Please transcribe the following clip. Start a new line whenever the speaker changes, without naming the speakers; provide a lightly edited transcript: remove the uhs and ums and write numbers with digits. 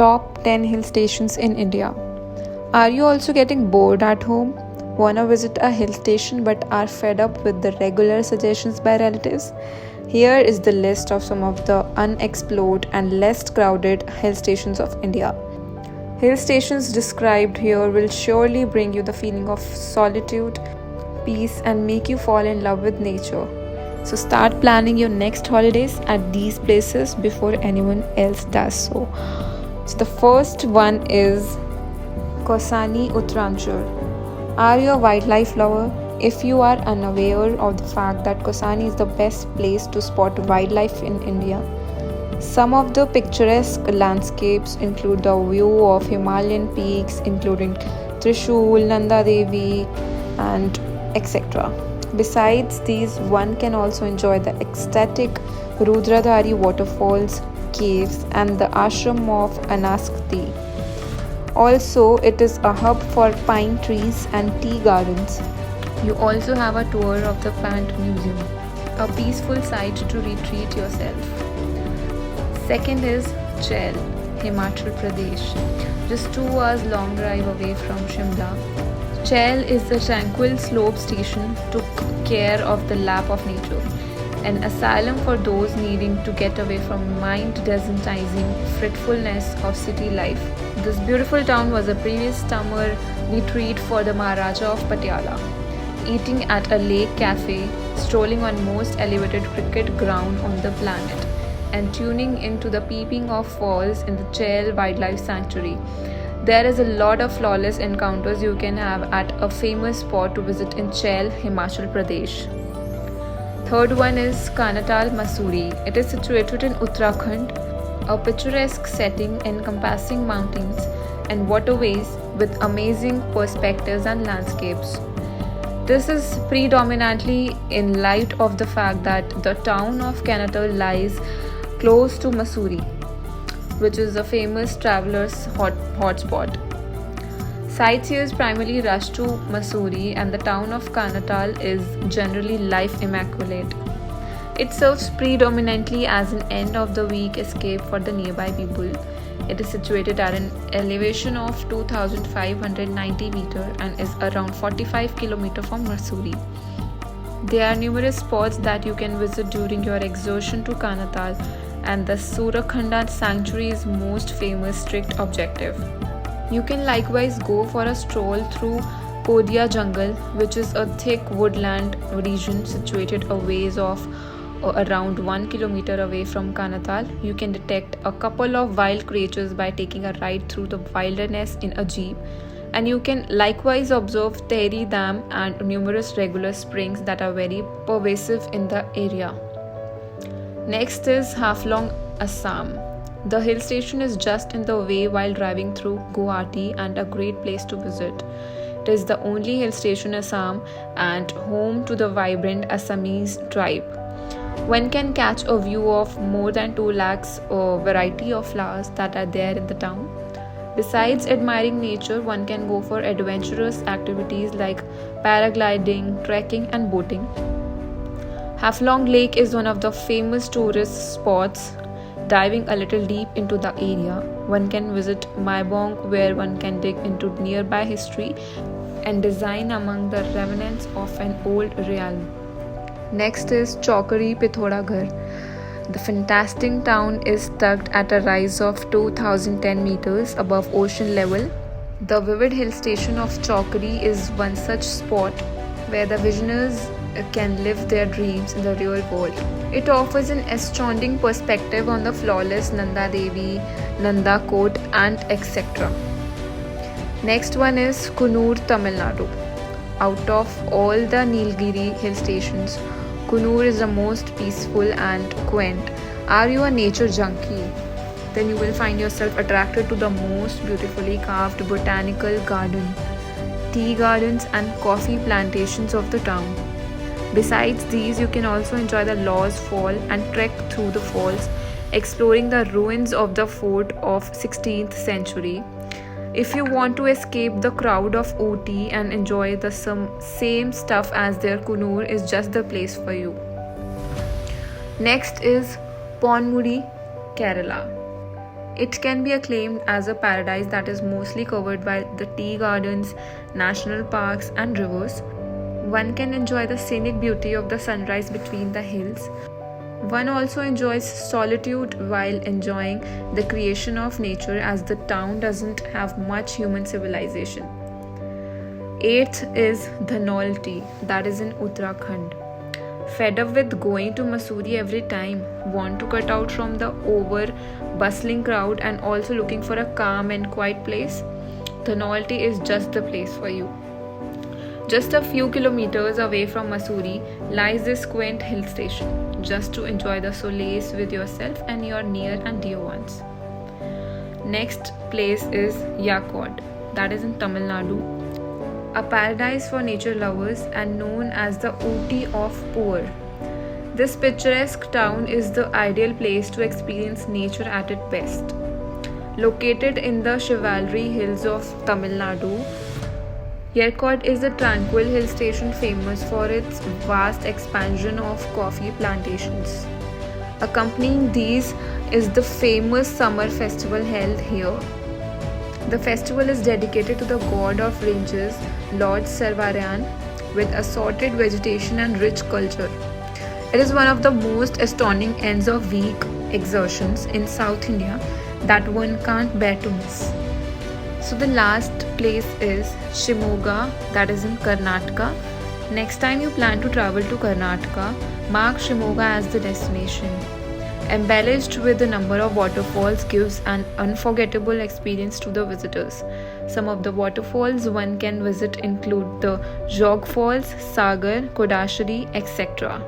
top 10 hill stations in India. Are you also getting bored at home? Wanna visit a hill station but are fed up with the regular suggestions by relatives? Here is the list of some of the unexplored and less crowded hill stations of India. Hill stations described here will surely bring you the feeling of solitude, peace, and make you fall in love with nature. So start planning your next holidays at these places before anyone else does so. So the first one is Kausani Uttaranchal. Are you a wildlife lover? If you are unaware of the fact that Kausani is the best place to spot wildlife in India, some of the picturesque landscapes include the view of Himalayan peaks including Trishul, Nanda Devi, and etc. Besides these, one can also enjoy the ecstatic Rudradhari waterfalls, caves, and the ashram of Anaskati. Also, it is a hub for pine trees and tea gardens. You also have a tour of the Plant Museum, a peaceful site to retreat yourself. Second is Chail, Himachal Pradesh, just 2 hours long drive away from Shimla. Chail is a tranquil slope station took care of the lap of nature, an asylum for those needing to get away from mind-desensitizing fretfulness of city life. This beautiful town was a previous summer retreat for the Maharaja of Patiala, eating at a lake cafe, strolling on most elevated cricket ground on the planet, and tuning into the peeping of falls in the Chail Wildlife Sanctuary. There is a lot of flawless encounters you can have at a famous spot to visit in Chail, Himachal Pradesh. Third one is Kanatal Masuri. It is situated in Uttarakhand, a picturesque setting encompassing mountains and waterways with amazing perspectives and landscapes. This is predominantly in light of the fact that the town of Kanatal lies close to Mussoorie, which is a famous travelers' hotspot. Sightseers primarily rush to Mussoorie, and the town of Kanatal is generally life immaculate. It serves predominantly as an end of the week escape for the nearby people. It is situated at an elevation of 2,590 meters and is around 45 km from Mussoorie. There are numerous spots that you can visit during your excursion to Kanatal, and the Surakhanda Sanctuary is most famous strict objective. You can likewise go for a stroll through Kodia Jungle, which is a thick woodland region situated a ways of around 1 kilometer away from Kanatal. You can detect a couple of wild creatures by taking a ride through the wilderness in a jeep, and you can likewise observe Tehri Dam and numerous regular springs that are very pervasive in the area. Next is Haflong, Assam. The hill station is just in the way while driving through Guwahati and a great place to visit. It is the only hill station in Assam and home to the vibrant Assamese tribe. One can catch a view of more than 2 lakhs variety of flowers that are there in the town. Besides admiring nature, one can go for adventurous activities like paragliding, trekking, and boating. Haflong Lake is one of the famous tourist spots. Diving a little deep into the area, one can visit Maibong, where one can dig into nearby history and design among the remnants of an old realm. Next is Chaukari Pithoragarh. The fantastic town is tucked at a rise of 2010 meters above ocean level. The vivid hill station of Chaukari is one such spot where the visionaries can live their dreams in the real world. It offers an astounding perspective on the flawless Nanda Devi, Nanda Kot, and etc. Next one is Kunur, Tamil Nadu. Out of all the Nilgiri hill stations, Kunur is the most peaceful and quaint. Are you a nature junkie? Then you will find yourself attracted to the most beautifully carved botanical garden, tea gardens, and coffee plantations of the town. Besides these, you can also enjoy the Laws Fall and trek through the falls, exploring the ruins of the fort of 16th century. If you want to escape the crowd of Ooty and enjoy the same stuff as their, Kunur is just the place for you. Next is Ponmudi, Kerala. It can be acclaimed as a paradise that is mostly covered by the tea gardens, national parks, and rivers. One can enjoy the scenic beauty of the sunrise between the hills. One also enjoys solitude while enjoying the creation of nature, as the town doesn't have much human civilization. Eighth is Dhanolti, that is in Uttarakhand. Fed up with going to Mussoorie every time, want to cut out from the over bustling crowd and also looking for a calm and quiet place? Dhanolti is just the place for you. Just a few kilometers away from Mussoorie lies this quaint hill station, just to enjoy the solace with yourself and your near and dear ones. Next place is Yakod, that is in Tamil Nadu, a paradise for nature lovers and known as the Ooty of Poor. This picturesque town is the ideal place to experience nature at its best. Located in the Chivalry Hills of Tamil Nadu, Yercaud is a tranquil hill station famous for its vast expansion of coffee plantations. Accompanying these is the famous summer festival held here. The festival is dedicated to the god of ranges, Lord Sarvarayan, with assorted vegetation and rich culture. It is one of the most astounding ends of week exertions in South India that one can't bear to miss. So the last place is Shimoga, that is in Karnataka. Next time you plan to travel to Karnataka, mark Shimoga as the destination. Embellished with a number of waterfalls gives an unforgettable experience to the visitors. Some of the waterfalls one can visit include the Jog Falls, Sagar, Kodashiri, etc.